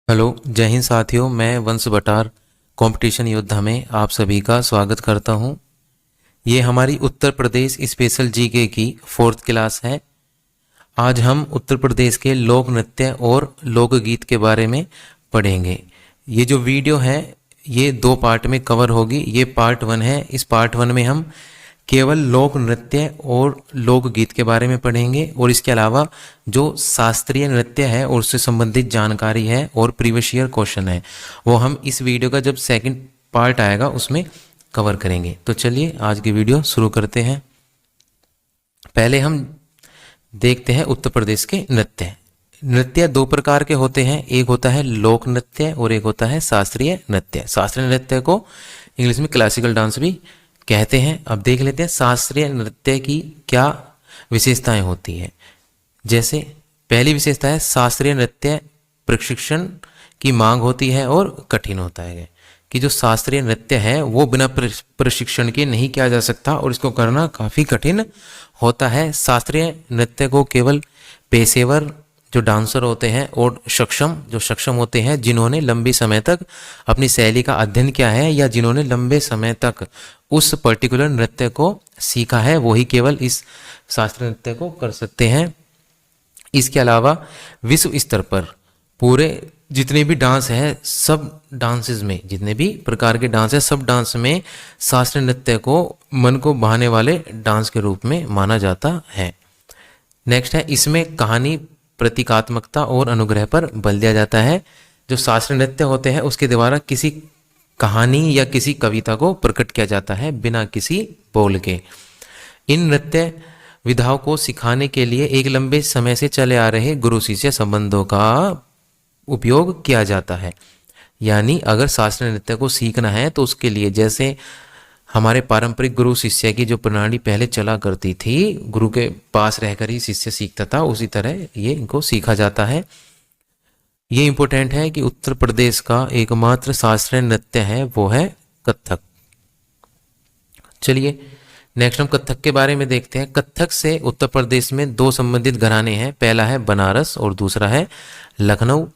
Hello, जय हिंद साथियों। मैं वंश बटार कंपटीशन योद्धा में आप सभी का स्वागत करता हूं। ये हमारी उत्तर प्रदेश स्पेशल जीके की 4th क्लास है। आज हम उत्तर प्रदेश के लोक नृत्य और लोकगीत के बारे में पढ़ेंगे। ये जो वीडियो है ये 2 पार्ट में कवर होगी। ये पार्ट 1 है। इस पार्ट 1 में हम केवल लोक नृत्य और लोकगीत के बारे में पढ़ेंगे और इसके अलावा जो शास्त्रीय नृत्य है और उससे संबंधित जानकारी है और प्रीवियस ईयर क्वेश्चन है वो हम इस वीडियो का जब सेकंड पार्ट आएगा उसमें कवर करेंगे। तो चलिए आज की वीडियो शुरू करते हैं। पहले हम देखते हैं उत्तर प्रदेश के नृत्य। नृत्य 2 प्रकार के होते हैं, एक होता है लोक नृत्य और एक होता है शास्त्रीय नृत्य। शास्त्रीय नृत्य को इंग्लिश में क्लासिकल डांस भी कहते हैं। अब देख लेते हैं शास्त्रीय नृत्य की क्या विशेषताएं होती हैं। जैसे पहली विशेषता है शास्त्रीय नृत्य प्रशिक्षण की मांग होती है और कठिन होता है कि जो शास्त्रीय नृत्य है वो बिना प्रशिक्षण के नहीं किया जा सकता और इसको करना काफ़ी कठिन होता है। शास्त्रीय नृत्य को केवल पेशेवर जो डांसर होते हैं और जो सक्षम होते हैं, जिन्होंने लंबी समय तक अपनी शैली का अध्ययन किया है या जिन्होंने लंबे समय तक उस पर्टिकुलर नृत्य को सीखा है, वही केवल इस शास्त्रीय नृत्य को कर सकते हैं। इसके अलावा विश्व स्तर पर पूरे जितने भी डांस है, सब डांसेस में जितने भी प्रकार के डांस है, सब डांस में शास्त्रीय नृत्य को मन को भाने वाले डांस के रूप में माना जाता है। नेक्स्ट है इसमें कहानी, प्रतीकात्मकता और अनुग्रह पर बल दिया जाता है। जो शास्त्रीय नृत्य होते हैं उसके द्वारा किसी कहानी या किसी कविता को प्रकट किया जाता है बिना किसी बोल के। इन नृत्य विधाओं को सिखाने के लिए एक लंबे समय से चले आ रहे गुरु शिष्य संबंधों का उपयोग किया जाता है। यानी अगर शास्त्रीय नृत्य को सीखना है तो उसके लिए जैसे हमारे पारंपरिक गुरु शिष्य की जो प्रणाली पहले चला करती थी, गुरु के पास रहकर ही शिष्य सीखता था, उसी तरह ये इनको सीखा जाता है। ये इंपॉर्टेंट है कि उत्तर प्रदेश का एकमात्र शास्त्रीय नृत्य है वो है कथक। चलिए नेक्स्ट हम कथक के बारे में देखते हैं। कथक से उत्तर प्रदेश में 2 संबंधित घराने हैं, पहला है बनारस और दूसरा है लखनऊ।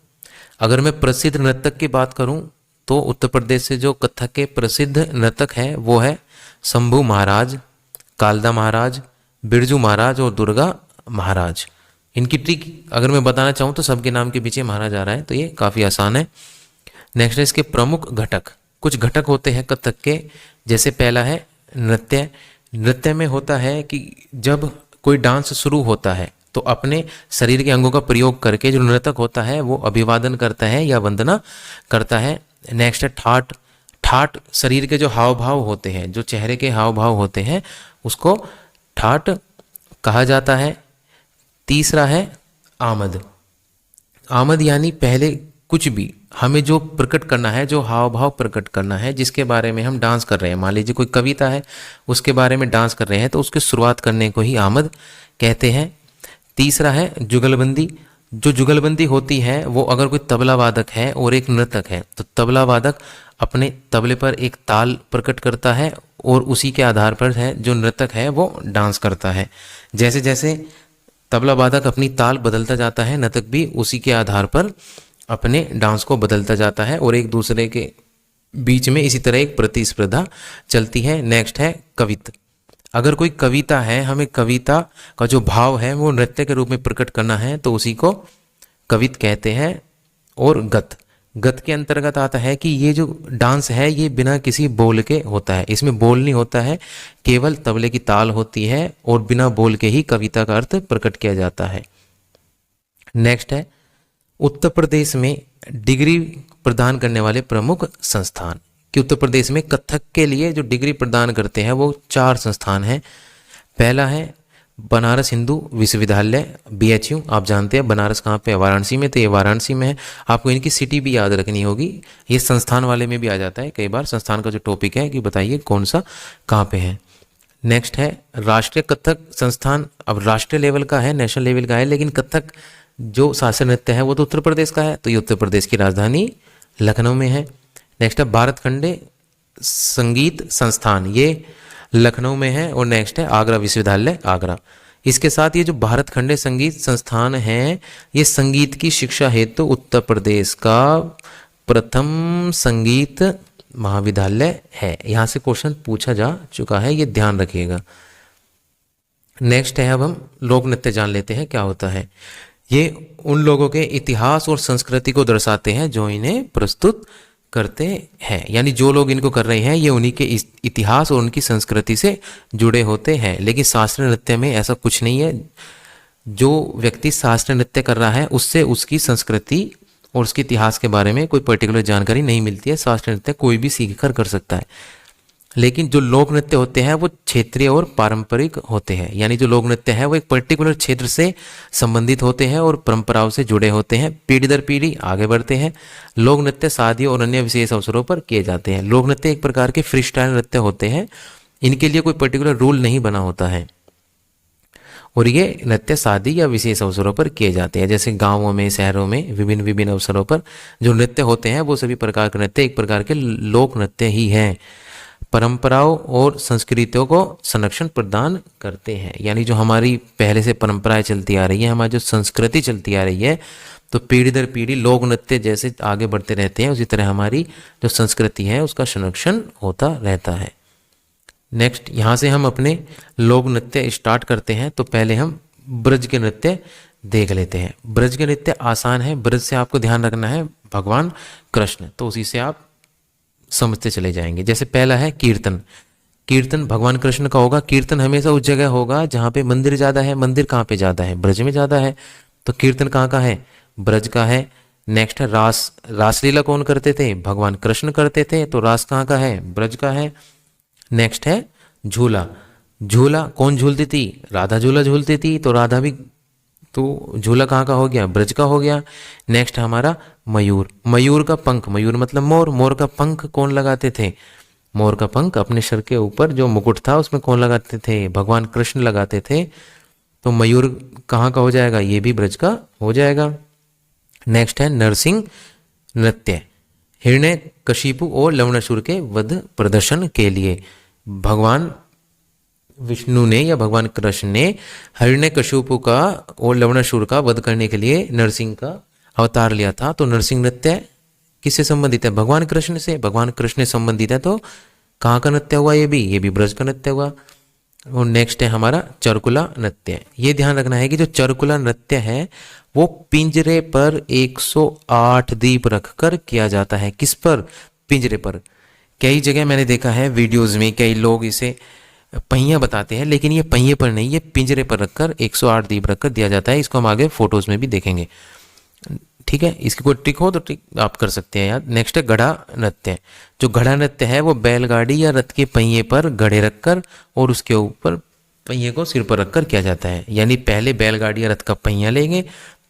अगर मैं प्रसिद्ध नर्तक की बात करूं तो उत्तर प्रदेश से जो कथक के प्रसिद्ध नर्तक हैं वो है शंभू महाराज, कालदा महाराज, बिरजू महाराज और दुर्गा महाराज। इनकी ट्रिक अगर मैं बताना चाहूँ तो सबके नाम के पीछे महाराज आ रहा है, तो ये काफ़ी आसान है। नेक्स्ट है इसके प्रमुख घटक। कुछ घटक होते हैं कथक के, जैसे पहला है नृत्य। नृत्य में होता है कि जब कोई डांस शुरू होता है तो अपने शरीर के अंगों का प्रयोग करके जो नर्तक होता है वो अभिवादन करता है या वंदना करता है। नेक्स्ट है ठाट। ठाट शरीर के जो हाव भाव होते हैं, जो चेहरे के हाव भाव होते हैं, उसको ठाट कहा जाता है। तीसरा है आमद। आमद यानी पहले कुछ भी हमें जो प्रकट करना है, जो हाव भाव प्रकट करना है, जिसके बारे में हम डांस कर रहे हैं, मान लीजिए कोई कविता है उसके बारे में डांस कर रहे हैं तो उसकी शुरुआत करने को ही आमद कहते हैं। तीसरा है जुगलबंदी। जो जुगलबंदी होती है वो अगर कोई तबला वादक है और एक नर्तक है तो तबला वादक अपने तबले पर एक ताल प्रकट करता है और उसी के आधार पर है जो नर्तक है वो डांस करता है। जैसे जैसे तबला वादक अपनी ताल बदलता जाता है, नर्तक भी उसी के आधार पर अपने डांस को बदलता जाता है और एक दूसरे के बीच में इसी तरह एक प्रतिस्पर्धा चलती है। नेक्स्ट है कवित। अगर कोई कविता है, हमें कविता का जो भाव है वो नृत्य के रूप में प्रकट करना है तो उसी को कवित कहते हैं। और गत। गत के अंतर्गत आता है कि ये जो डांस है ये बिना किसी बोल के होता है, इसमें बोल नहीं होता है, केवल तबले की ताल होती है और बिना बोल के ही कविता का अर्थ प्रकट किया जाता है। नेक्स्ट है उत्तर प्रदेश में डिग्री प्रदान करने वाले प्रमुख संस्थान। कि उत्तर प्रदेश में कथक के लिए जो डिग्री प्रदान करते हैं वो 4 संस्थान हैं। पहला है बनारस हिंदू विश्वविद्यालय, BHU। आप जानते हैं बनारस कहाँ पे है, वाराणसी में, तो ये वाराणसी में है। आपको इनकी सिटी भी याद रखनी होगी, ये संस्थान वाले में भी आ जाता है कई बार, संस्थान का जो टॉपिक है कि बताइए कौन सा कहाँ पे है। नेक्स्ट है राष्ट्रीय कथक संस्थान। अब राष्ट्रीय लेवल का है, नेशनल लेवल का है, लेकिन कथक जो शास्त्रीय नृत्य है वो तो उत्तर प्रदेश का है, तो ये उत्तर प्रदेश की राजधानी लखनऊ में है। नेक्स्ट है भारत खंडे संगीत संस्थान, ये लखनऊ में है। और नेक्स्ट है आगरा विश्वविद्यालय, आगरा। इसके साथ ये जो भारत खंडे संगीत संस्थान है, ये संगीत की शिक्षा हेतु उत्तर प्रदेश का प्रथम संगीत महाविद्यालय है। यहाँ से क्वेश्चन पूछा जा चुका है, ये ध्यान रखिएगा। नेक्स्ट है, अब हम लोक नृत्य जान लेते हैं क्या होता है। ये उन लोगों के इतिहास और संस्कृति को दर्शाते हैं जो इन्हें प्रस्तुत करते हैं, यानी जो लोग इनको कर रहे हैं ये उन्हीं के इतिहास और उनकी संस्कृति से जुड़े होते हैं। लेकिन शास्त्रीय नृत्य में ऐसा कुछ नहीं है। जो व्यक्ति शास्त्रीय नृत्य कर रहा है उससे उसकी संस्कृति और उसके इतिहास के बारे में कोई पर्टिकुलर जानकारी नहीं मिलती है। शास्त्रीय नृत्य कोई भी सीख कर सकता है। लेकिन जो लोक नृत्य होते हैं वो क्षेत्रीय और पारंपरिक होते हैं, यानी जो लोक नृत्य है वो एक पर्टिकुलर क्षेत्र से संबंधित होते हैं और परंपराओं से जुड़े होते हैं, पीढ़ी दर पीढ़ी आगे बढ़ते हैं। लोक नृत्य शादियों और अन्य विशेष अवसरों पर किए जाते हैं। लोक नृत्य एक प्रकार के फ्री स्टाइल नृत्य होते हैं, इनके लिए कोई पर्टिकुलर रूल नहीं बना होता है और ये नृत्य शादी या विशेष अवसरों पर किए जाते हैं। जैसे गाँवों में, शहरों में विभिन्न विभिन्न अवसरों पर जो नृत्य होते हैं वो सभी प्रकार के नृत्य एक प्रकार के लोक नृत्य ही हैं। परंपराओं और संस्कृतियों को संरक्षण प्रदान करते हैं, यानी जो हमारी पहले से परंपराएं चलती आ रही है, हमारी जो संस्कृति चलती आ रही है, तो पीढ़ी दर पीढ़ी लोक नृत्य जैसे आगे बढ़ते रहते हैं उसी तरह हमारी जो संस्कृति है उसका संरक्षण होता रहता है। नेक्स्ट, यहाँ से हम अपने लोक नृत्य स्टार्ट करते हैं। तो पहले हम ब्रज के नृत्य देख लेते हैं। ब्रज के नृत्य आसान है। ब्रज से आपको ध्यान रखना है भगवान कृष्ण, तो उसी से आप समझते चले जाएंगे। जैसे पहला है कीर्तन। कीर्तन भगवान कृष्ण का होगा। कीर्तन हमेशा उस जगह होगा जहाँ पे मंदिर ज़्यादा है। मंदिर कहाँ पे ज़्यादा है? ब्रज में ज़्यादा है। तो कीर्तन कहाँ का है? ब्रज का है। नेक्स्ट है रास। रासलीला कौन करते थे? भगवान कृष्ण करते थे, तो रास कहाँ का है? ब्रज का है। नेक्स्ट है झूला। झूला कौन झूलती थी? राधा झूला झूलती थी, तो राधा भी, तो झूला कहाँ का हो गया? ब्रज का हो गया। नेक्स्ट हमारा मयूर। मयूर का पंख, मयूर मतलब मोर, मोर का पंख कौन लगाते थे? मोर का पंख अपने सर के ऊपर जो मुकुट था उसमें कौन लगाते थे? भगवान कृष्ण लगाते थे। तो मयूर कहाँ का हो जाएगा? ये भी ब्रज का हो जाएगा। नेक्स्ट है नरसिंह नृत्य। हिरण्यकशिपु और लवणासुर के वध प्रदर्शन के लिए भगवान विष्णु ने या भगवान कृष्ण ने हिरण्यकशिपु का और लवणासुर का वध करने के लिए नरसिंह का अवतार लिया था। तो नरसिंह नृत्य किससे संबंधित है? भगवान कृष्ण से। भगवान कृष्ण से संबंधित है, तो कहाँ का नृत्य हुआ? ये भी ब्रज का नृत्य हुआ। और नेक्स्ट है हमारा चरकुला नृत्य। ये ध्यान रखना है कि जो चरकुला नृत्य है वो पिंजरे पर 108 दीप रखकर किया जाता है। किस पर? पिंजरे पर। कई जगह मैंने देखा है वीडियोज में, कई लोग इसे पहिया बताते हैं, लेकिन ये पहिए पर नहीं, ये पिंजरे पर रखकर 108 दीप रखकर दिया जाता है। इसको हम आगे फोटोज में भी देखेंगे। ठीक है, इसकी कोई ट्रिक हो तो ट्रिक आप कर सकते हैं यार। नेक्स्ट है घड़ा नृत्य। जो घड़ा नृत्य है वो बैलगाड़ी या रथ के पहिए पर घड़े रखकर और उसके ऊपर पहिए को सिर पर रखकर किया जाता है। यानी पहले बैलगाड़ी या रथ का पहिया लेंगे,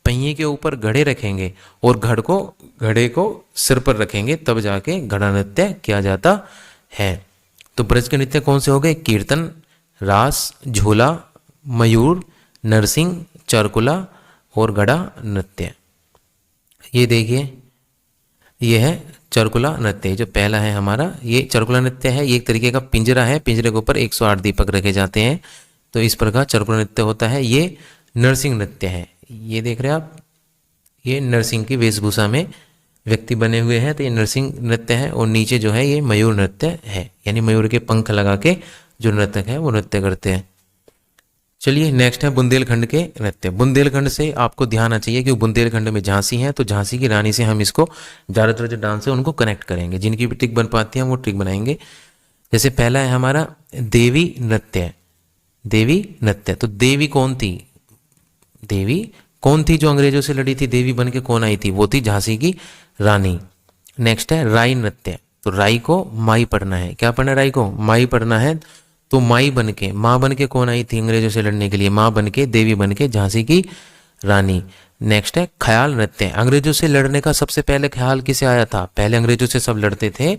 पहिए के ऊपर घड़े रखेंगे और घड़े को सिर पर रखेंगे, तब जाके घड़ा नृत्य किया जाता है। तो ब्रज के नृत्य कौन से हो गए? कीर्तन, रास, झूला, मयूर, नरसिंह, चरकुला और घड़ा नृत्य। ये देखिए, ये है चरकुला नृत्य। जो पहला है हमारा, ये चरकुला नृत्य है। ये एक तरीके का पिंजरा है, पिंजरे के ऊपर 108 दीपक रखे जाते हैं, तो इस प्रकार चरकुला नृत्य होता है। ये नरसिंह नृत्य है। ये देख रहे हैं आप, ये नरसिंह की वेशभूषा में व्यक्ति बने हुए हैं, तो ये नरसिंह नृत्य है। और नीचे जो है ये मयूर नृत्य है, यानी मयूर के पंख लगा के जो नर्तक है वो नृत्य करते हैं। चलिए नेक्स्ट है बुंदेलखंड के नृत्य। बुंदेलखंड से आपको ध्यान आना चाहिए कि बुंदेलखंड में झांसी है, तो झांसी की रानी से हम इसको ज़्यादातर जो डांस है उनको कनेक्ट करेंगे। जिनकी भी ट्रिक बन पाती है वो ट्रिक बनाएंगे। जैसे पहला है हमारा देवी नृत्य। देवी नृत्य, तो देवी कौन थी? देवी कौन थी जो अंग्रेजों से लड़ी थी? देवी बन के कौन आई थी? वो थी झांसी की रानी। नेक्स्ट है राई नृत्य। तो राई को माई पढ़ना है। क्या पढ़ना है? राई को माई पढ़ना है। तो माई बन के, माँ बन के कौन आई थी अंग्रेजों से लड़ने के लिए? माँ बन के, देवी बन के झांसी की रानी। नेक्स्ट है ख्याल नृत्य। अंग्रेजों से लड़ने का सबसे पहले ख्याल किसे आया था? पहले अंग्रेजों से सब लड़ते थे,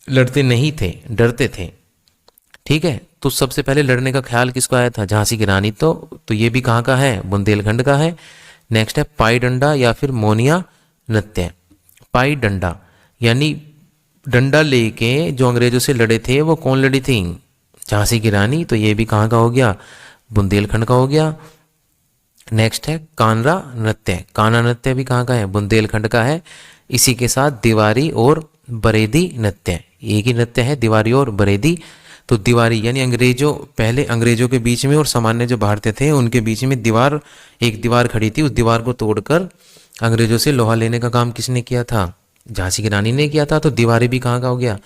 लड़ते नहीं थे, डरते थे। ठीक है, तो सबसे पहले लड़ने का ख्याल किसको आया था? झांसी की रानी। तो ये भी कहाँ का है? बुंदेलखंड का है। नेक्स्ट है पाई डंडा या फिर मोनिया नृत्य। पाई डंडा यानी डंडा लेके जो अंग्रेजों से लड़े थे वो कौन लड़ी थी? झांसी की रानी। तो ये भी कहाँ का हो गया? बुंदेलखंड का हो गया। नेक्स्ट है कानरा नृत्य। कानरा नृत्य भी कहाँ का है? बुंदेलखंड का है। इसी के साथ दीवारी और बरेदी नृत्य, एक ही नृत्य है, दीवारी और बरेदी। तो दीवारी यानी अंग्रेजों, पहले अंग्रेजों के बीच में और सामान्य जो भारतीय थे उनके बीच में दीवार, एक दीवार खड़ी थी, उस दीवार को तोड़कर अंग्रेजों से लोहा लेने का काम किसने किया था? झांसी की रानी ने किया था। तो दीवारी भी कहाँ का हो गया?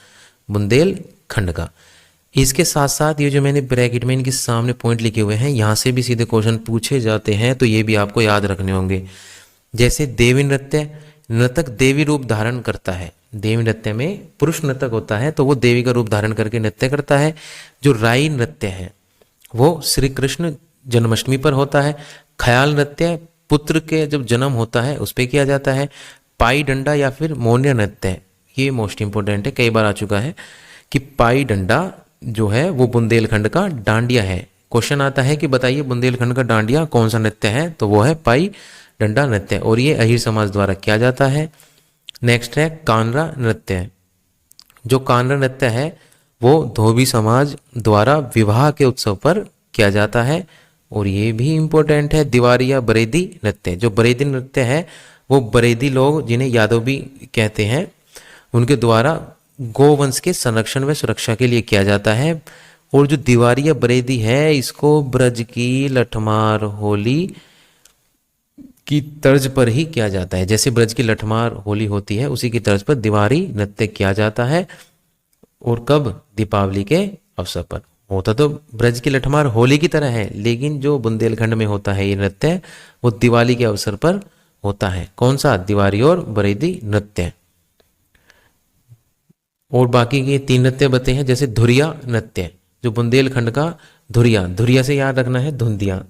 बुंदेलखंड का। इसके साथ साथ ये जो मैंने ब्रैकेट में इनके सामने पॉइंट लिखे हुए हैं, यहाँ से भी सीधे क्वेश्चन पूछे जाते हैं, तो ये भी आपको याद रखने होंगे। जैसे देवी नृत्य, नर्तक देवी रूप धारण करता है। देवी नृत्य में पुरुष नर्तक होता है तो वो देवी का रूप धारण करके नृत्य करता है। जो राई नृत्य है वो श्री कृष्ण जन्माष्टमी पर होता है। ख्याल नृत्य पुत्र के जब जन्म होता है उस पर किया जाता है। पाई डंडा या फिर मोन्य नृत्य, ये मोस्ट इंपॉर्टेंट है, कई बार आ चुका है कि पाई डंडा जो है वो बुंदेलखंड का डांडिया है। क्वेश्चन आता है कि बताइए बुंदेलखंड का डांडिया कौन सा नृत्य है? तो वो है पाई डंडा नृत्य, और ये अहीर समाज द्वारा किया जाता है। नेक्स्ट है कानरा नृत्य। जो कानरा नृत्य है वो धोबी समाज द्वारा विवाह के उत्सव पर किया जाता है, और ये भी इम्पोर्टेंट है। दीवारी या बरेदी नृत्य, जो बरेदी नृत्य है वो बरेदी लोग, जिन्हें यादव भी कहते हैं, उनके द्वारा गोवंश के संरक्षण व सुरक्षा के लिए किया जाता है। और जो दीवारी या बरेदी है इसको ब्रज की लठमार होली की तर्ज पर ही किया जाता है। जैसे ब्रज की लठमार होली होती है उसी की तर्ज पर दीवारी नृत्य किया जाता है। और कब? दीपावली के अवसर पर। होता तो ब्रज की लठमार होली की तरह है, लेकिन जो बुंदेलखंड में होता है ये नृत्य वो दिवाली के अवसर पर होता है। कौन सा? दीवारी और बरेदी नृत्य। और बाकी के 3 नृत्य बते हैं। जैसे धुरिया नृत्य, जो बुंदेलखंड का धुरिया, धुरिया से याद रखना है धुंधिया।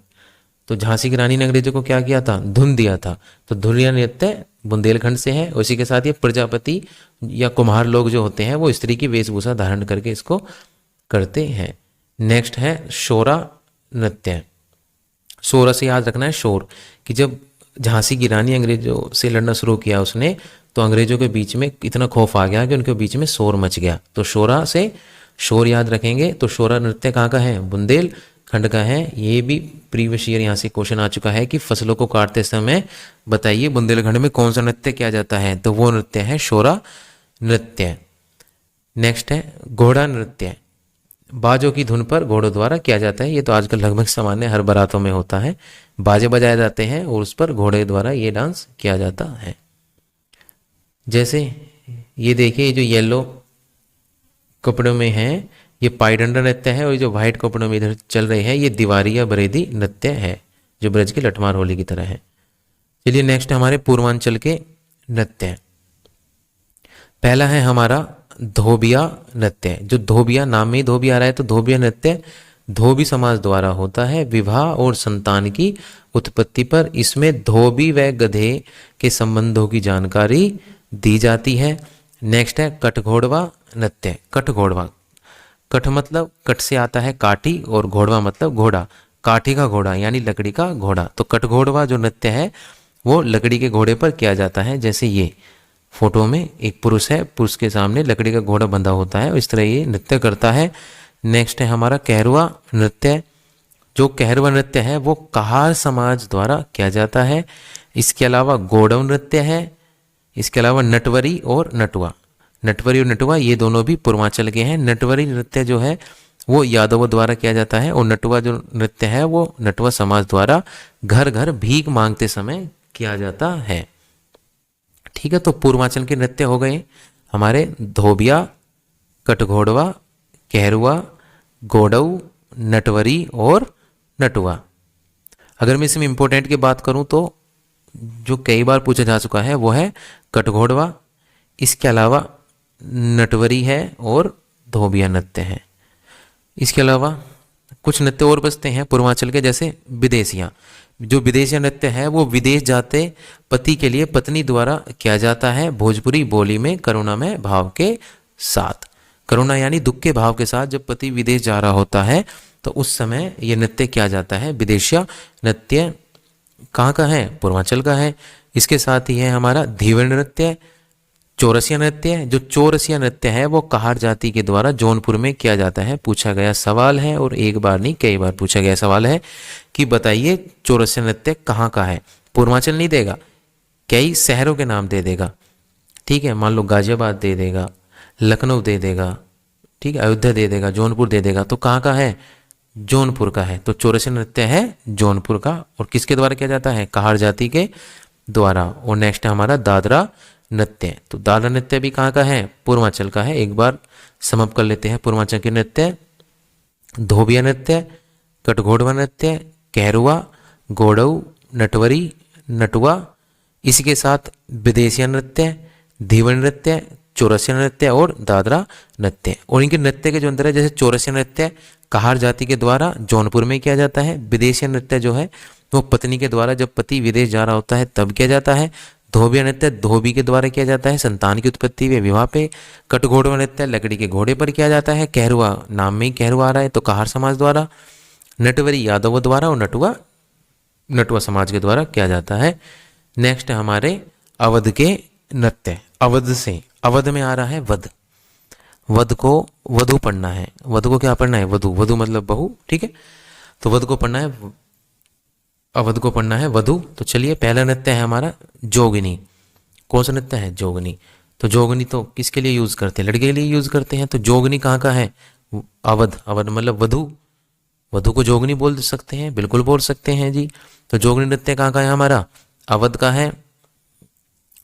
तो झांसी की रानी ने अंग्रेजों को क्या किया था? धुन दिया था। तो धुरिया नृत्य बुंदेलखंड से है। उसी के साथ ये प्रजापति या कुम्हार लोग जो होते हैं वो स्त्री की वेशभूषा धारण करके इसको करते हैं। नेक्स्ट है शोरा नृत्य। शोरा से याद रखना है शोर, कि जब झांसी की रानी अंग्रेजों से लड़ना शुरू किया उसने, तो अंग्रेजों के बीच में इतना खौफ आ गया कि उनके बीच में शोर मच गया। तो शोरा से शोर याद रखेंगे। तो शोरा नृत्य कहाँ का है? बुंदेलखंड का है। ये भी प्रीवियस ईयर यहाँ से क्वेश्चन आ चुका है कि फसलों को काटते समय बताइए बुंदेलखंड में कौन सा नृत्य किया जाता है? तो वो नृत्य है शोरा नृत्य। नेक्स्ट है घोड़ा नृत्य। बाजों की धुन पर घोड़ों द्वारा किया जाता है। ये तो आजकल लगभग सामान्य हर बारातों में होता है, बाजे बजाए जाते हैं और उस पर घोड़े द्वारा ये डांस किया जाता है। जैसे ये देखिए, ये जो येलो कपड़ों में है ये पाईडंडा नृत्य है, और जो व्हाइट कपड़ों में इधर चल रहे हैं ये दीवारी या बरेदी नृत्य है, जो ब्रज की लठमार होली की तरह है। चलिए नेक्स्ट हमारे पूर्वांचल के नृत्य। पहला है हमारा धोबिया नृत्य। जो धोबिया, नाम में ही धोबिया आ रहा है, तो धोबिया नृत्य धोबी समाज द्वारा होता है विवाह और संतान की उत्पत्ति पर। इसमें धोबी व गधे के संबंधों की जानकारी दी जाती है। नेक्स्ट है कटघोड़वा नृत्य। कटघोड़वा, कठ मतलब कट से आता है काठी, और घोड़वा मतलब घोड़ा, काठी का घोड़ा यानी लकड़ी का घोड़ा। तो कटघोड़वा जो नृत्य है वो लकड़ी के घोड़े पर किया जाता है। जैसे ये फोटो में एक पुरुष है, पुरुष के सामने लकड़ी का घोड़ा बंधा होता है, इस तरह ये नृत्य करता है। नेक्स्ट है हमारा कहरुआ नृत्य। जो कहरुआ नृत्य है वो कहार समाज द्वारा किया जाता है। इसके अलावा गोडव नृत्य है। इसके अलावा नटवरी और नटुआ, नटवरी और नटुआ ये दोनों भी पूर्वांचल के हैं। नटवरी नृत्य जो है वो यादवों द्वारा किया जाता है, और नटुआ जो नृत्य है वो नटुआ समाज द्वारा घर घर भीख मांगते समय किया जाता है। ठीक है, तो पूर्वांचल के नृत्य हो गए हमारे धोबिया, कटघोड़वा, कहरुआ, गोडऊ, नटवरी और नटुआ। अगर मैं इसमें इंपॉर्टेंट की बात करूं तो जो कई बार पूछा जा चुका है वो है कटघोड़वा। इसके अलावा नटवरी है और धोबिया नृत्य है। इसके अलावा कुछ नृत्य और बचते हैं पूर्वांचल के, जैसे विदेशियाँ। जो विदेशिया नृत्य है वो विदेश जाते पति के लिए पत्नी द्वारा किया जाता है भोजपुरी बोली में करुणामय भाव के साथ। करुणा यानी दुख के भाव के साथ जब पति विदेश जा रहा होता है तो उस समय ये नृत्य किया जाता है। विदेशिया नृत्य कहाँ का है? पूर्वांचल का है। इसके साथ ही है हमारा धीवर नृत्य। चौरसिया नृत्य है। जो चौरसिया नृत्य है वो कहार जाति के द्वारा जौनपुर में किया जाता है। पूछा गया सवाल है और एक बार नहीं कई बार पूछा गया सवाल है कि बताइए चौरसिया नृत्य कहाँ का है। पूर्वांचल नहीं देगा, कई शहरों के नाम दे देगा, ठीक है। मान लो गाजियाबाद दे देगा, लखनऊ दे देगा, ठीक है, अयोध्या दे देगा, जौनपुर दे देगा, तो कहाँ का है, जौनपुर का है। तो चौरसिया नृत्य है जौनपुर का और किसके द्वारा किया जाता है, कहार जाति के द्वारा। और नेक्स्ट है हमारा दादरा नृत्य। तो दादरा नृत्य भी कहाँ का है, पूर्वांचल का है। एक बार समाप्त कर लेते हैं पूर्वांचल के नृत्य। धोबिया नृत्य, कटघोड़वा नृत्य, कहरुआ, गोड़ऊ, नटवरी, नटुआ, इसी के साथ विदेशिया नृत्य, धीवर नृत्य, चौरसिया नृत्य और दादरा नृत्य। और इनके नृत्य के जो अंतर है, जैसे चौरसिया नृत्य कहार जाति के द्वारा जौनपुर में किया जाता है। विदेशिया नृत्य जो है वो पत्नी के द्वारा, जब पति विदेश जा रहा होता है तब किया जाता है। धोबिया नृत्य धोबी के द्वारा किया जाता है, संतान की उत्पत्ति व विवाह पे। कटघोड़वा नृत्य लकड़ी के घोड़े पर किया जाता है। कहरुआ, नाम में ही कहरुआ आ रहा है तो कहार समाज द्वारा। नटवरी यादवों द्वारा और नटुआ नटुआ समाज के द्वारा किया जाता है। नेक्स्ट है हमारे अवध के नृत्य। अवध से, अवध में आ रहा है वध। वध को वधु पढ़ना है। वध को क्या पढ़ना है, वधु। वधु मतलब बहू, ठीक है। तो वध को पढ़ना है, अवध को पढ़ना है वधु। तो चलिए पहला नृत्य है हमारा जोगिनी। कौन सा नृत्य है, जोगनी। तो जोगनी तो किसके लिए यूज करते हैं, लड़के के लिए यूज करते हैं। तो जोगनी कहाँ का है, अवध। अवध मतलब वधु। वधु को जोगनी बोल सकते हैं, बिल्कुल बोल सकते हैं जी। तो जोगनी नृत्य कहाँ का है हमारा, अवध का है।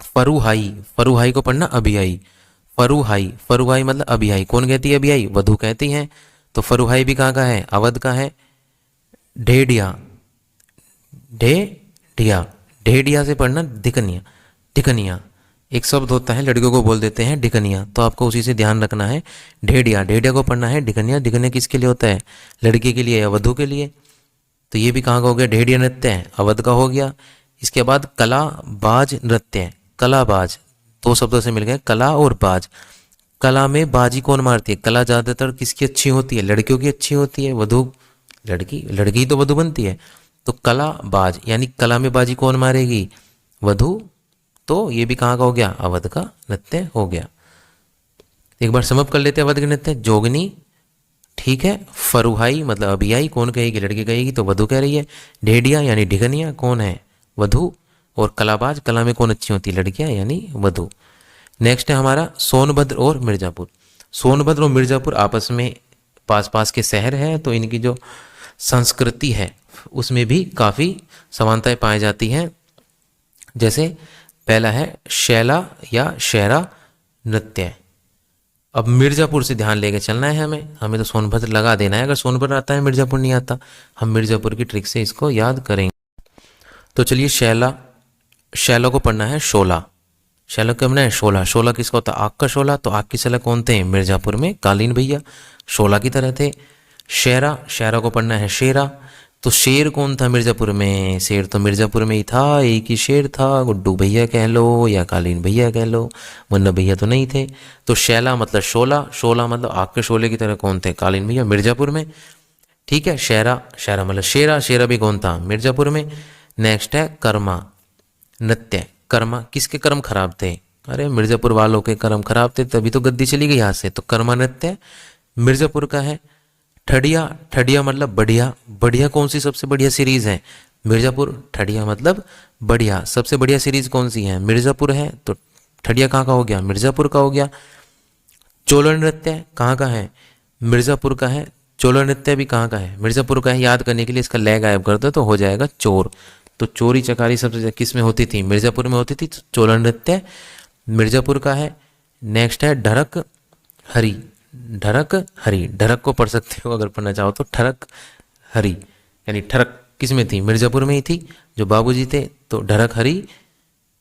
फरुहाई, फरुहाई को पढ़ना अभियाई। फरुहाई, फरुहाई मतलब अभियाई। कौन कहती है अभियाई, वधु कहती हैं। तो फरुहाई भी कहाँ का है, अवध का है। ढेडिया, ढेडिया, ढेडिया से पढ़ना ढिकनिया। ढिकनिया एक शब्द होता है, लड़कियों को बोल देते हैं ढिकनिया, तो आपको उसी से ध्यान रखना है। ढेडिया, ढेडिया को पढ़ना है ढिकनिया। ढिकनिया किसके लिए होता है, लड़की के लिए या वधु के लिए। तो ये भी कहाँ का हो गया, ढेडिया नृत्य है, अवध का हो गया। इसके बाद कला बाज नृत्य। कला बाज दो शब्दों से मिल गए, कला और बाज। कला में बाजी कौन मारती है, कला ज़्यादातर किसकी अच्छी होती है, लड़कियों की अच्छी होती है। वधु लड़की, लड़की तो वधु बनती है। तो कला बाज यानी कला में बाजी कौन मारेगी, वधु। तो ये भी कहाँ का हो गया, अवध का नृत्य हो गया। एक बार समाप्त कर लेते हैं अवध के नृत्य। जोगनी, ठीक है। फरुहाई मतलब अभियाई, कौन कहेगी, लड़की कहेगी तो वधु कह रही है। ढेडिया यानी ढिकनिया, कौन है, वधु। और कलाबाज, कला में कौन अच्छी होती है, लड़कियां यानी वधु। नेक्स्ट है हमारा सोनभद्र और मिर्जापुर। सोनभद्र और मिर्जापुर आपस में पास पास के शहर हैं, तो इनकी जो संस्कृति है उसमें भी काफ़ी समानताएं पाई जाती हैं। जैसे पहला है शैला या शहरा नृत्य। अब मिर्जापुर से ध्यान लेके चलना है हमें, हमें तो सोनभद्र लगा देना है। अगर सोनभद्र आता है मिर्जापुर नहीं आता, हम मिर्जापुर की ट्रिक से इसको याद करेंगे। तो चलिए शैला, शैला को पढ़ना है शोला। शैला को पढ़ना है शोला। शोला किसका होता है, आग का शोला। तो आग की शैला कौन थे, मिर्जापुर में कालीन भैया शोला की तरह थे। शेरा, शेरा को पढ़ना है शेरा। तो शेर कौन था मिर्जापुर में, शेर तो मिर्जापुर में ही था, एक ही शेर था, गुड्डू भैया कह लो या कालीन भैया कह लो, मुन्ना भैया तो नहीं थे। तो शैला मतलब शोला, शोला मतलब आग के शोले की तरह कौन थे, कालीन भैया मिर्जापुर में, ठीक है। शेरा, शेरा मतलब शेरा, शेरा भी कौन था, मिर्जापुर में। नेक्स्ट है कर्मा नृत्य। कर्मा, किसके कर्म खराब थे, अरे मिर्जापुर वालों के कर्म खराब थे तभी तो गद्दी चली गई हाथ से। तो कर्मा नृत्य मिर्जापुर का है। ठडिया, ठडिया मतलब बढ़िया। बढ़िया कौन सी सबसे बढ़िया सीरीज है, मिर्जापुर। ठडिया मतलब बढ़िया, सबसे बढ़िया सीरीज कौन सी है, मिर्जापुर है। तो ठडिया कहाँ का हो गया, मिर्जापुर का हो गया। चोला नृत्य कहाँ का है, मिर्जापुर का है। चोला नृत्य भी कहाँ का है, मिर्जापुर का है। याद करने के लिए इसका लय गायब कर दो तो हो जाएगा चोर। तो चोरी चकारी सबसे किस में होती थी, मिर्जापुर में होती थी। चोला नृत्य मिर्जापुर का है। नेक्स्ट है ढरक हरी। ढरक हरी, ढरक को पढ़ सकते हो अगर पढ़ना चाहो तो, ठरक हरी यानी ठरक किस में थी, मिर्जापुर में ही थी जो बाबूजी थे। तो ढरक हरी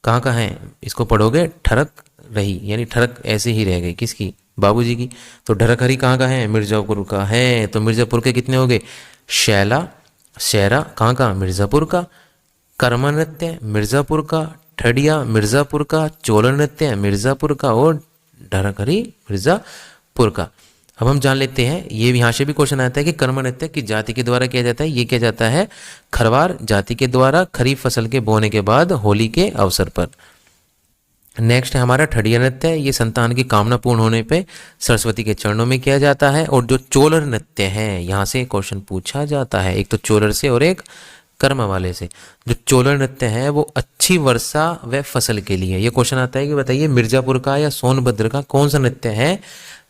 कहाँ का है, इसको पढ़ोगे ठरक रही यानी ठरक ऐसे ही रह गई किसकी, बाबूजी की। तो ढरक हरी कहाँ का है, मिर्जापुर का है। तो मिर्जापुर के कितने हो गए, शैला, शैरा कहाँ का, मिर्जापुर का। कर्मा नृत्य मिर्जापुर का। ठडिया मिर्जापुर का। चोला नृत्य मिर्जापुर का और ढरक हरी मिर्जापुर का। अब हम जान लेते हैं, ये यहाँ से भी क्वेश्चन आता है कि कर्मा नृत्य किस जाति के द्वारा किया जाता है। ये किया जाता है खरवार जाति के द्वारा खरीफ फसल के बोने के बाद होली के अवसर पर। नेक्स्ट है हमारा ठड़िया नृत्य। ये संतान की कामना पूर्ण होने पे सरस्वती के चरणों में किया जाता है। और जो चोलर नृत्य है, यहाँ से क्वेश्चन पूछा जाता है, एक तो चोलर से और एक कर्म वाले से। जो चोलर नृत्य है वो अच्छी वर्षा व फसल के लिए। ये क्वेश्चन आता है कि बताइए मिर्जापुर का या सोनभद्र का कौन सा नृत्य है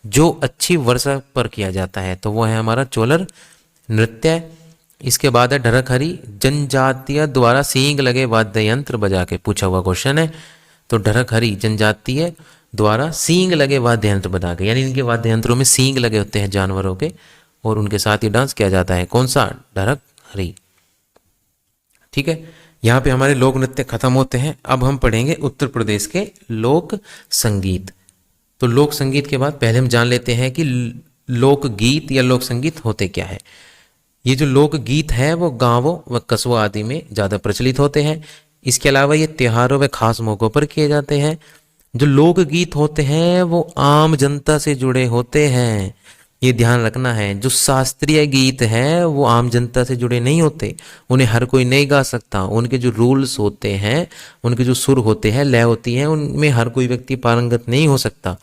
जो अच्छी वर्षा पर किया जाता है, तो वो है हमारा चोलर नृत्य। इसके बाद है ढरखरी। जनजातीय द्वारा सींग लगे वाद्य यंत्र बजा के पूछा हुआ क्वेश्चन है। तो ढरखरी जनजातीय द्वारा सींग लगे वाद्य यंत्र बजा के, यानी इनके वाद्य यंत्रों में सींग लगे होते हैं जानवरों के, और उनके साथ ही डांस किया जाता है। कौन सा? ढरखरी। ठीक है, यहाँ पे हमारे लोक नृत्य खत्म होते हैं। अब हम पढ़ेंगे उत्तर प्रदेश के लोक संगीत। तो लोक संगीत के बाद पहले हम जान लेते हैं कि लोक गीत या लोक संगीत होते क्या है। ये जो लोक गीत है वो गांवों व कस्बों आदि में ज़्यादा प्रचलित होते हैं। इसके अलावा ये त्योहारों व खास मौक़ों पर किए जाते हैं। जो लोक गीत होते हैं वो आम जनता से जुड़े होते हैं, ये ध्यान रखना है। जो शास्त्रीय गीत है वो आम जनता से जुड़े नहीं होते, उन्हें हर कोई नहीं गा सकता। उनके जो रूल्स होते हैं, उनके जो सुर होते हैं, लय होती है, उनमें हर कोई व्यक्ति पारंगत नहीं हो सकता।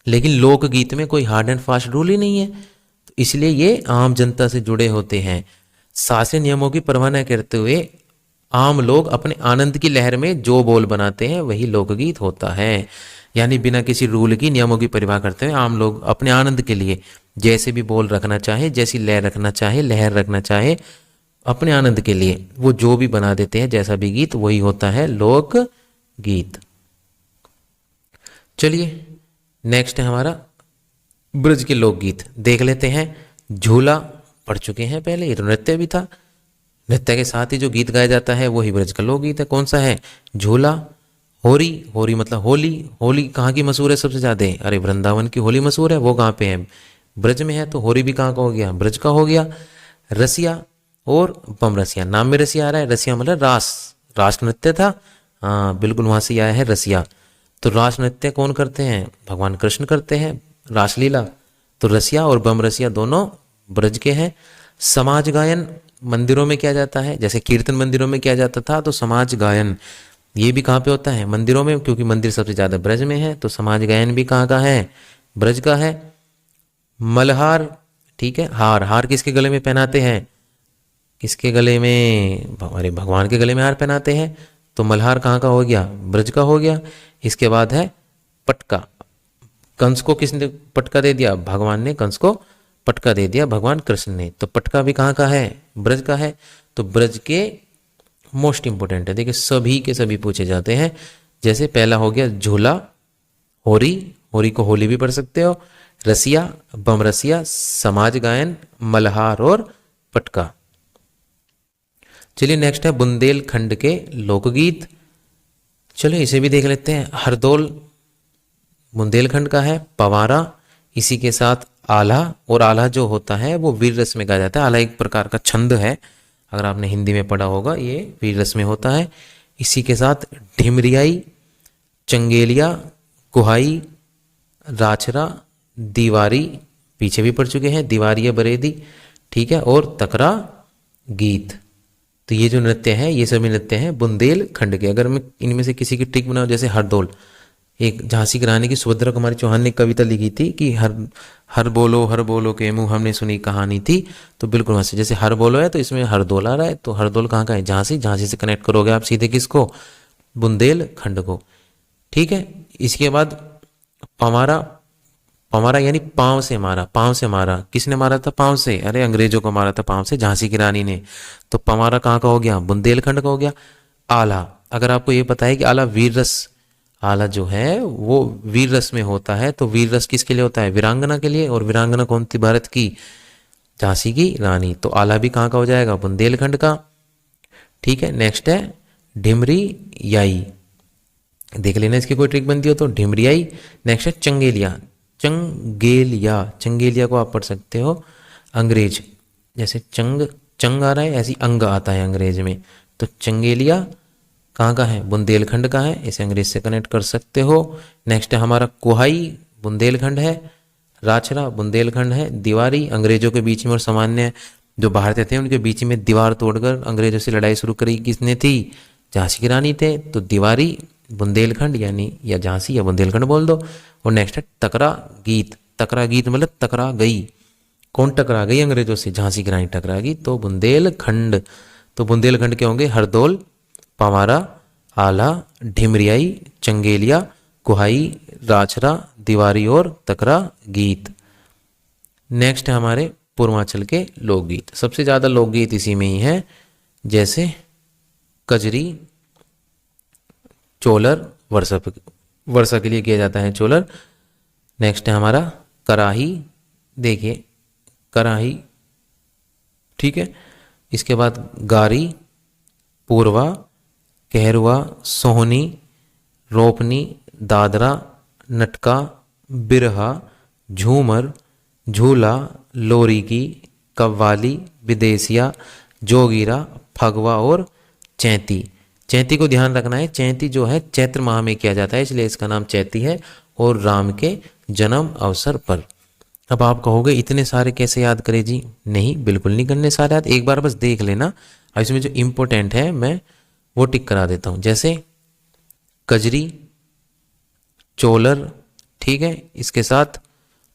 लेकिन लोकगीत में कोई हार्ड एंड फास्ट रूल ही नहीं है, तो इसलिए ये आम जनता से जुड़े होते हैं। शास्त्रीय नियमों की परवाह न करते हुए आम लोग अपने आनंद की लहर में जो बोल बनाते हैं वही लोकगीत होता है। यानी बिना किसी रूल की, नियमों की परवाह करते हुए आम लोग अपने आनंद के लिए जैसे भी बोल रखना चाहे, जैसी लय रखना चाहे, लहर रखना चाहे, अपने आनंद के लिए वो जो भी बना देते हैं, जैसा भी गीत, वही होता है लोक गीत। चलिए नेक्स्ट है हमारा ब्रज के लोकगीत, देख लेते हैं। झूला पढ़ चुके हैं पहले, ये तो नृत्य भी था। नृत्य के साथ ही जो गीत गाया जाता है वही ब्रज का लोकगीत है। कौन सा है? झूला। होरी, होरी मतलब होली। होली कहाँ की मशहूर है सबसे ज़्यादा? अरे वृंदावन की होली मशहूर है, वो कहाँ पे है? ब्रज में है। तो होरी भी कहाँ का हो गया? ब्रज का हो गया। रसिया और बम रसिया, नाम में रसिया आ रहा है। रसिया मतलब रास, रास नृत्य था। हाँ बिल्कुल, वहाँ से आया है रसिया। तो रास नृत्य कौन करते हैं? भगवान कृष्ण करते हैं, रासलीला। तो रसिया और बम रसिया दोनों ब्रज के हैं। समाज गायन मंदिरों में किया जाता है, जैसे कीर्तन मंदिरों में किया जाता था, तो समाज गायन ये भी कहाँ पे होता है? मंदिरों में, क्योंकि मंदिर सबसे ज़्यादा ब्रज में है। तो समाज गायन भी कहाँ का है? ब्रज का है। मल्हार, ठीक है। हार, हार किसके गले में पहनाते हैं? किसके गले में? अरे भगवान के गले में हार पहनाते हैं। तो मल्हार कहाँ का हो गया? ब्रज का हो गया। इसके बाद है पटका। कंस को किसने पटका दे दिया? भगवान ने कंस को पटका दे दिया, भगवान कृष्ण ने। तो पटका भी कहाँ का है? ब्रज का है। तो ब्रज के मोस्ट इंपोर्टेंट है, देखिए सभी के सभी पूछे जाते हैं। जैसे पहला हो गया झूला, होरी, होरी को होली भी पढ़ सकते हो, रसिया, बम रसिया, समाज गायन, मल्हार और पटका। चलिए नेक्स्ट है बुंदेलखंड के लोकगीत। चलो इसे भी देख लेते हैं। हरदौल बुंदेलखंड का है। पवारा, इसी के साथ आल्हा, और आल्हा जो होता है वो वीर रस में गाया जाता है। आल्हा एक प्रकार का छंद है, अगर आपने हिंदी में पढ़ा होगा, ये वीर रस में होता है। इसी के साथ ढिमरियाई, चंगेलिया, कुहाई, राछरा, दीवारी, पीछे भी पढ़ चुके हैं, दीवारी बरेदी, ठीक है, और तकरा गीत। तो ये जो नृत्य है, ये सभी नृत्य हैं बुंदेलखंड के। अगर मैं इनमें से किसी की ट्रिक बनाऊं, जैसे हरदौल, एक झांसी की रानी की सुभद्रा कुमारी चौहान ने कविता लिखी थी कि हर हर बोलो के मुंह हमने सुनी कहानी थी। तो बिल्कुल वहाँ से, जैसे हर बोलो है तो इसमें हरदौल आ रहा है, तो हरदौल कहाँ का है? झांसी। झांसी से कनेक्ट करोगे आप सीधे किसको? बुंदेलखंड को, ठीक है। इसके बाद पमारा, पमारा यानी पाँव से मारा। पाँव से मारा, किसने मारा था? पाँव से, अरे अंग्रेजों को मारा था पाँव से, झांसी की रानी ने। तो पमारा कहाँ का हो गया? बुंदेलखंड का हो गया। आला, अगर आपको ये पता है कि आला वीर रस, आला जो है वो वीर रस में होता है, तो वीर रस किसके लिए होता है? वीरांगना के लिए। और वीरांगना कौन थी? भारत की झांसी की रानी। तो आला भी कहाँ का हो जाएगा? बुंदेलखंड का, ठीक है। नेक्स्ट है ढिमरी याई, देख लेना इसकी कोई ट्रिक बनती हो तो। ढिमरियाई। नेक्स्ट है चंगेलिया। चंगेलिया, चंगेलिया को आप पढ़ सकते हो अंग्रेज, जैसे चंग, चंग आ रहा है, ऐसी अंग आता है अंग्रेज में। तो चंगेलिया कहाँ का है? बुंदेलखंड का है, इसे अंग्रेज से कनेक्ट कर सकते हो। नेक्स्ट है हमारा कुहाई, बुंदेलखंड है। राछरा बुंदेलखंड है। दीवारी, अंग्रेजों के बीच में और सामान्य जो भारतीय थे उनके बीच में दीवार तोड़कर अंग्रेजों से लड़ाई शुरू करी किसने थी? झांसी की रानी थे। तो दीवारी बुंदेलखंड यानी या झांसी या बुंदेलखंड बोल दो। और नेक्स्ट है टकरा गीत। टकरा गीत मतलब टकरा गई, कौन टकरा गई अंग्रेजों से, झांसी की रानी टकरा गई, तो बुंदेलखंड। तो बुंदेलखंड के होंगे हरदौल, पवारा, आला, ढिमरियाई, चंगेलिया, कुहाई, राछरा, दीवारी और तकरा गीत। नेक्स्ट है हमारे पूर्वांचल के लोकगीत। सबसे ज़्यादा लोकगीत इसी में ही है, जैसे कजरी, चोलर, वर्षा के लिए किया जाता है चोलर। नेक्स्ट है हमारा कराही, देखिए कराही, ठीक है। इसके बाद गारी, पूर्वा, कहरुआ, सोहनी, रोपनी, दादरा, नटका, बिरहा, झूमर, झूला, लोरी की, कव्वाली, विदेसिया, जोगीरा, फगवा और चैती। चैती को ध्यान रखना है, चैती जो है चैत्र माह में किया जाता है, इसलिए इसका नाम चैती है, और राम के जन्म अवसर पर। अब आप कहोगे इतने सारे कैसे याद करें जी? नहीं, बिल्कुल नहीं करने सारे याद, एक बार बस देख लेना। अब इसमें जो इम्पोर्टेंट है मैं वो टिक करा देता हूँ, जैसे कजरी, चोलर, ठीक है, इसके साथ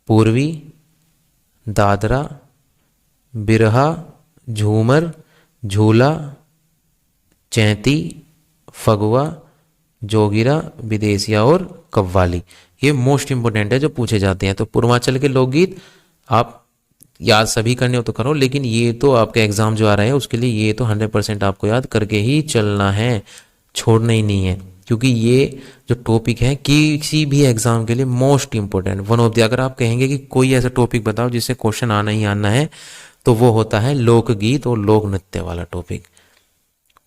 पूर्वी, दादरा, बिरहा, झूमर, झूला, चैती, फगुआ, जोगिरा, विदेसिया और कव्वाली। ये मोस्ट इंपोर्टेंट है जो पूछे जाते हैं। तो पूर्वांचल के लोकगीत आप याद सभी करने हो तो करो, लेकिन ये तो आपका एग्जाम जो आ रहा है उसके लिए ये तो 100% आपको याद करके ही चलना है, छोड़ना ही नहीं है, क्योंकि ये जो टॉपिक है किसी भी एग्जाम के लिए most important one of the. अगर आप कहेंगे कि कोई ऐसा टॉपिक बताओ जिससे क्वेश्चन आना ही आना है, तो वो होता है लोकगीत और लोक नृत्य वाला टॉपिक।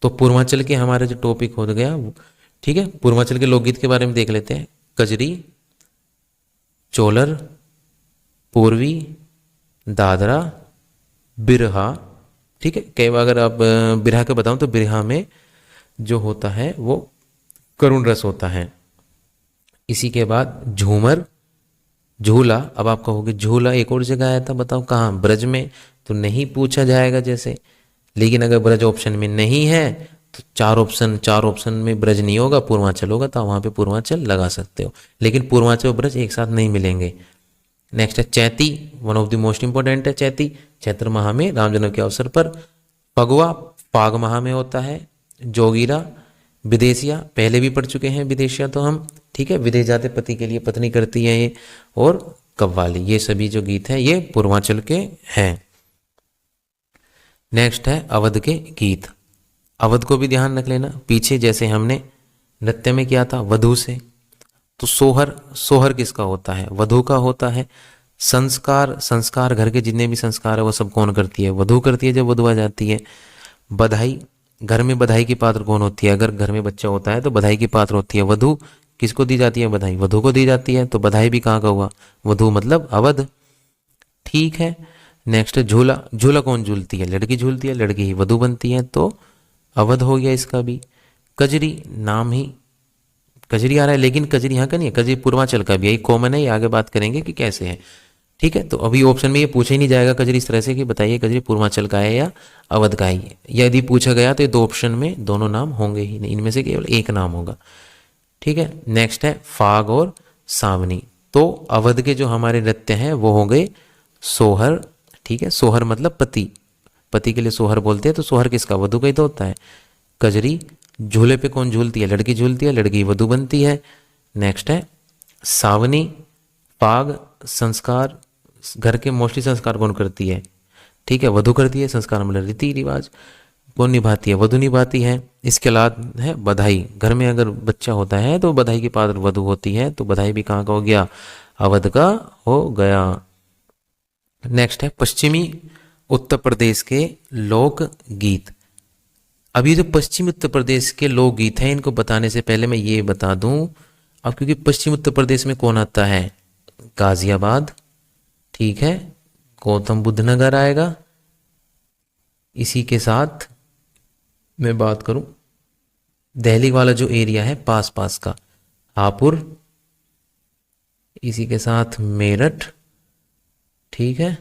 तो पूर्वांचल के हमारे जो टॉपिक हो गया, ठीक है, पूर्वांचल के लोकगीत के बारे में देख लेते हैं। कजरी, चोलर, पूर्वी, दादरा, बिरहा, ठीक है। कई बार अगर आप बिरहा का बताऊं तो बिरहा में जो होता है वो करुण रस होता है। इसी के बाद झूमर, झूला। अब आप कहोगे झूला एक और जगह आया था, बताओ कहाँ? ब्रज में। तो नहीं पूछा जाएगा जैसे, लेकिन अगर ब्रज ऑप्शन में नहीं है तो चार ऑप्शन में ब्रज नहीं होगा, पूर्वांचल होगा, तो वहाँ पे पूर्वांचल लगा सकते हो, लेकिन पूर्वांचल और ब्रज एक साथ नहीं मिलेंगे। नेक्स्ट है Chaiti, one of the most important है चैती, चैत्र माह में राम जन्म के अवसर पर। फगुआ फाग माह में होता है। जोगीरा, विदेशिया, पहले भी पढ़ चुके हैं विदेशिया तो हम, ठीक है, विदेश जाते पति के लिए पत्नी करती है ये। और कव्वाली, ये सभी जो गीत हैं ये पूर्वांचल के हैं। नेक्स्ट है अवध के गीत। अवध को भी ध्यान रख लेना, पीछे जैसे हमने नृत्य में किया था वधू से, तो सोहर किसका होता है? वधू का होता है। संस्कार घर के जितने भी संस्कार है वो सब कौन करती है? वधू करती है जब वधू आ जाती है। बधाई, घर में बधाई की पात्र कौन होती है? अगर घर में बच्चा होता है तो बधाई की पात्र होती है वधू। किसको दी जाती है बधाई? वधू को दी जाती है। तो बधाई भी कहाँ का हुआ? वधू मतलब अवध, ठीक है। नेक्स्ट झूला, झूला कौन झूलती है? लड़की झूलती है, लड़की ही वधू बनती है, तो अवध हो गया इसका भी। कजरी, नाम ही कजरी आ रहा है, लेकिन कजरी यहाँ का नहीं है, कजरी पूर्वांचल का भी है, कॉमन है, ये आगे बात करेंगे कि कैसे है, ठीक है। तो अभी ऑप्शन में ये पूछा ही नहीं जाएगा कजरी इस तरह से कि बताइए कजरी पूर्वांचल का है या अवध का है। यदि पूछा गया तो ये दो ऑप्शन में दोनों नाम होंगे ही नहीं, इनमें से केवल एक नाम होगा, ठीक है। नेक्स्ट है फाग और सावनी। तो अवध के जो हमारे नृत्य हैं वो हो गए सोहर, ठीक है। सोहर मतलब पति, पति के लिए सोहर बोलते हैं, तो सोहर किसका? वधू का ही तो होता है। कजरी, झूले पे कौन झूलती है? लड़की झूलती है, लड़की वधू बनती है। नेक्स्ट है सावनी, फाग, संस्कार, घर के मोस्टली संस्कार कौन करती है? ठीक है, वधू करती है। संस्कार मतलब रीति रिवाज कौन निभाती है? वधू निभाती है। इसके अलावा है बधाई, घर में अगर बच्चा होता है तो बधाई की पात्र वधू होती है, तो बधाई भी कहाँ का हो गया? अवध का हो गया। नेक्स्ट है पश्चिमी उत्तर प्रदेश के लोक गीत। अब ये जो पश्चिमी उत्तर प्रदेश के लोक गीत हैं इनको बताने से पहले मैं ये बता दूं, अब क्योंकि पश्चिमी उत्तर प्रदेश में कौन आता है? गाजियाबाद, ठीक है, गौतम बुद्ध नगर आएगा। इसी के साथ मैं बात करूं दिल्ली वाला जो एरिया है पास पास का, हापुड़, इसी के साथ मेरठ, ठीक है,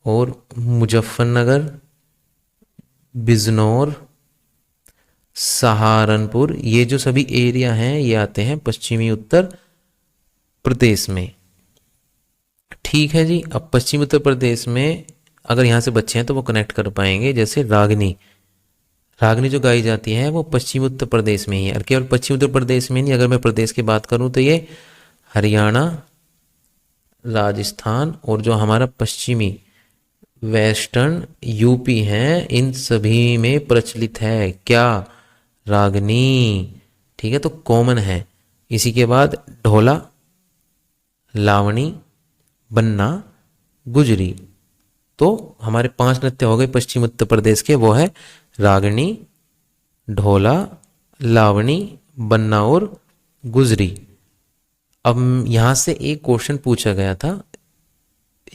और मुजफ्फरनगर, बिजनौर, सहारनपुर, ये जो सभी एरिया हैं ये आते हैं पश्चिमी उत्तर प्रदेश में। ठीक है जी। अब पश्चिमी उत्तर प्रदेश में अगर यहाँ से बच्चे हैं तो वो कनेक्ट कर पाएंगे। जैसे रागनी, रागनी जो गाई जाती है वो पश्चिमी उत्तर प्रदेश में ही है। और केवल पश्चिमी उत्तर प्रदेश में नहीं, अगर मैं प्रदेश की बात करूँ तो ये हरियाणा, राजस्थान और जो हमारा पश्चिमी वेस्टर्न यूपी है, इन सभी में प्रचलित है क्या, रागनी। ठीक है, तो कॉमन है। इसी के बाद ढोला, लावणी, बन्ना, गुजरी। तो हमारे 5 नृत्य हो गए पश्चिम उत्तर प्रदेश के, वो है रागनी, ढोला, लावणी, बन्ना और गुजरी। अब यहाँ से एक क्वेश्चन पूछा गया था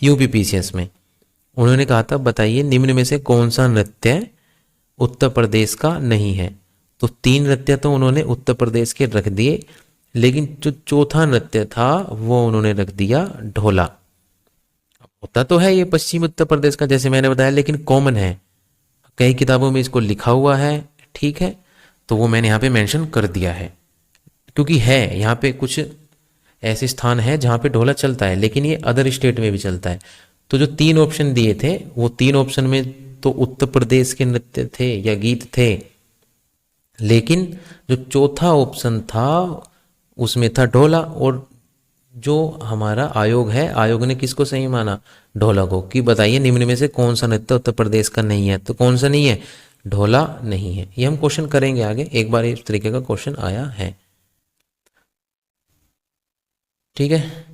यूपीपीसीएस में। उन्होंने कहा था बताइए निम्न में से कौन सा नृत्य उत्तर प्रदेश का नहीं है। तो 3 नृत्य तो उन्होंने उत्तर प्रदेश के रख दिए, लेकिन जो चौथा नृत्य था वो उन्होंने रख दिया ढोला। होता तो है ये पश्चिम उत्तर प्रदेश का जैसे मैंने बताया, लेकिन कॉमन है, कई किताबों में इसको लिखा हुआ है। ठीक है, तो वो मैंने यहाँ पे मेंशन कर दिया है, क्योंकि है यहाँ पे कुछ ऐसे स्थान है जहाँ पे ढोला चलता है, लेकिन ये अदर स्टेट में भी चलता है। तो जो 3 ऑप्शन दिए थे वो 3 ऑप्शन में तो उत्तर प्रदेश के नृत्य थे या गीत थे, लेकिन जो चौथा ऑप्शन था उसमें था ढोला। और जो हमारा आयोग है, आयोग ने किसको सही माना, ढोला को, कि बताइए निम्न में से कौन सा नृत्य उत्तर प्रदेश का नहीं है। तो कौन सा नहीं है, ढोला नहीं है। ये हम क्वेश्चन करेंगे आगे, एक बार इस तरीके का क्वेश्चन आया है। ठीक है,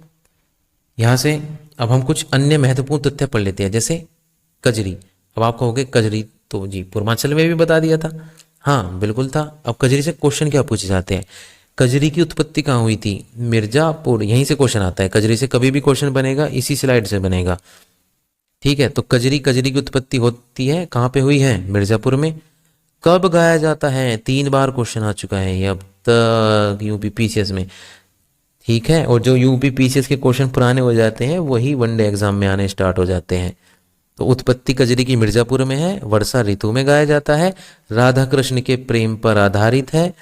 यहां से अब हम कुछ अन्य महत्वपूर्ण तथ्य पढ़ लेते हैं, जैसे कजरी। अब आप कहोगे कजरी तो जी पूर्वांचल में भी बता दिया था। हाँ बिल्कुल था। अब कजरी से क्वेश्चन क्या पूछे जाते हैं, कजरी की उत्पत्ति कहाँ हुई थी, मिर्जापुर, यहीं से क्वेश्चन आता है। कजरी से कभी भी क्वेश्चन बनेगा इसी स्लाइड से बनेगा। ठीक है, तो कजरी की उत्पत्ति होती है कहाँ पे हुई है, मिर्जापुर में। कब गाया जाता है, 3 बार क्वेश्चन आ चुका है ये अब तक यूपीपीसीएस में। ठीक है, और जो यूपीपीसीएस के क्वेश्चन पुराने हो जाते हैं वही वनडे एग्जाम में आने स्टार्ट हो जाते हैं। तो उत्पत्ति कजरी की मिर्जापुर में है, वर्षा ऋतु में गाया जाता है, राधा कृष्ण के प्रेम पर आधारित है।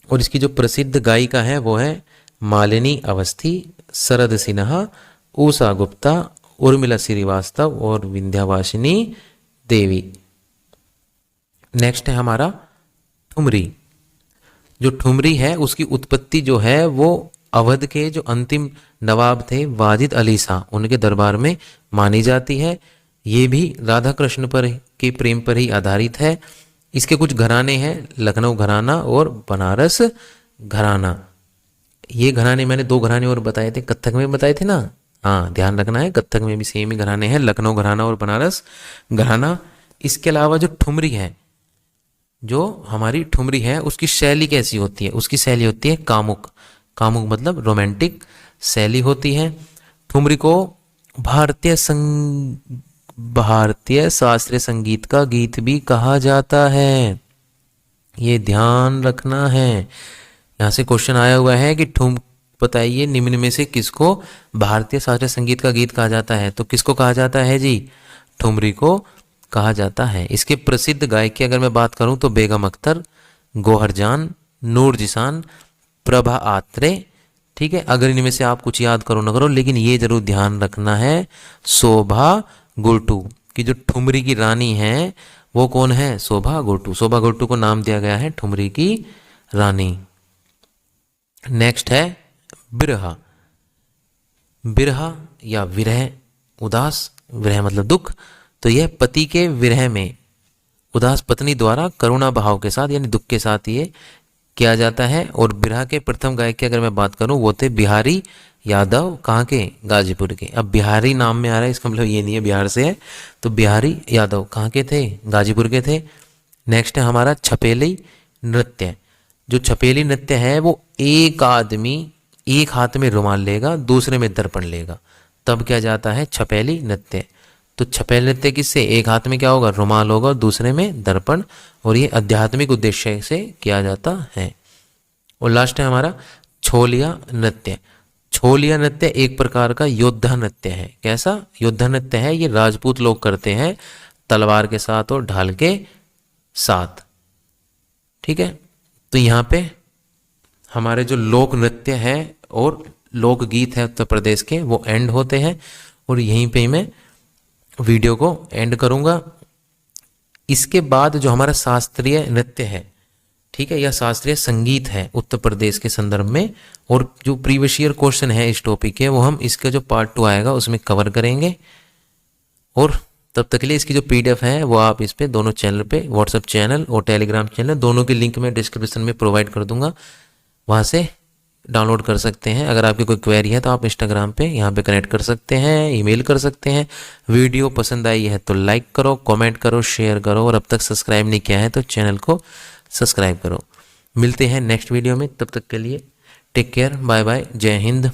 और इसकी जो प्रसिद्ध गायिका है वो है मालिनी अवस्थी, शरद सिन्हा, उषा गुप्ता, उर्मिला श्रीवास्तव और विंध्यावासिनी देवी। नेक्स्ट है हमारा ठुमरी। जो ठुमरी है उसकी उत्पत्ति जो है वो अवध के जो अंतिम नवाब थे वाजिद अली शाह, उनके दरबार में मानी जाती है। ये भी राधा कृष्ण पर के प्रेम पर ही आधारित है। इसके कुछ घराने हैं, लखनऊ घराना और बनारस घराना। ये घराने मैंने 2 घराने और बताए थे, कत्थक में बताए थे ना। हाँ ध्यान रखना है, कत्थक में भी सेम ही घराने हैं, लखनऊ घराना और बनारस घराना। इसके अलावा जो ठुमरी है, जो हमारी ठुमरी है उसकी शैली कैसी होती है, उसकी शैली होती है कामुक। कामुक मतलब रोमांटिक शैली होती है। ठुमरी को भारतीय शास्त्रीय संगीत का गीत भी कहा जाता है, ये ध्यान रखना है। यहाँ से क्वेश्चन आया हुआ है कि बताइए निम्न में से किसको भारतीय शास्त्रीय संगीत का गीत कहा जाता है। तो किसको कहा जाता है जी, ठुमरी को कहा जाता है। इसके प्रसिद्ध गायक की अगर मैं बात करूं तो बेगम अख्तर, गौहर जान, नूर जिसान, प्रभा आत्रे। ठीक है, अगर इनमें से आप कुछ याद करो ना करो, लेकिन ये जरूर ध्यान रखना है शोभा गुरटू की जो ठुमरी की रानी है वो कौन है, शोभा गुरटू। शोभा गुरटू को नाम दिया गया है ठुमरी की रानी। नेक्स्ट है बिरहा। बिरहा या विरह, उदास, विरह मतलब दुख। तो यह पति के विरह में उदास पत्नी द्वारा करुणा भाव के साथ यानी दुख के साथ ये किया जाता है। और बिरहा के प्रथम गायक की अगर मैं बात करूं वो थे बिहारी यादव, कहाँ के, गाजीपुर के। अब बिहारी नाम में आ रहा है इसका मतलब ये नहीं है बिहार से है, तो बिहारी यादव कहाँ के थे, गाजीपुर के थे। नेक्स्ट है हमारा छपेली नृत्य। जो छपेली नृत्य है वो एक आदमी एक हाथ में रुमाल लेगा, दूसरे में दर्पण लेगा, तब क्या जाता है छपेली नृत्य। तो छपेली नृत्य किससे, एक हाथ में क्या होगा, रुमाल होगा, दूसरे में दर्पण, और ये आध्यात्मिक उद्देश्य से किया जाता है। और लास्ट है हमारा छोलिया नृत्य। छोलिया नृत्य एक प्रकार का योद्धा नृत्य है। कैसा योद्धा नृत्य है, ये राजपूत लोग करते हैं तलवार के साथ और ढाल के साथ। ठीक है, तो यहाँ पे हमारे जो लोक नृत्य है और लोकगीत है उत्तर प्रदेश के वो एंड होते हैं, और यहीं पे ही मैं वीडियो को एंड करूँगा। इसके बाद जो हमारा शास्त्रीय नृत्य है, ठीक है, या शास्त्रीय संगीत है उत्तर प्रदेश के संदर्भ में, और जो प्रीवियस ईयर क्वेश्चन है इस टॉपिक के, वो हम इसका जो पार्ट 2 आएगा उसमें कवर करेंगे। और तब तक के लिए इसकी जो पीडीएफ है वो आप इस पे दोनों चैनल पे, व्हाट्सएप चैनल और टेलीग्राम चैनल, दोनों की लिंक मैं डिस्क्रिप्शन में प्रोवाइड कर दूंगा, वहाँ से डाउनलोड कर सकते हैं। अगर आपकी कोई क्वेरी है तो आप इंस्टाग्राम पे यहाँ पे कनेक्ट कर सकते हैं, ईमेल कर सकते हैं। वीडियो पसंद आई है तो लाइक करो, कमेंट करो, शेयर करो, और अब तक सब्सक्राइब नहीं किया है तो चैनल को सब्सक्राइब करो। मिलते हैं नेक्स्ट वीडियो में, तब तक के लिए टेक केयर, बाय बाय, जय हिंद।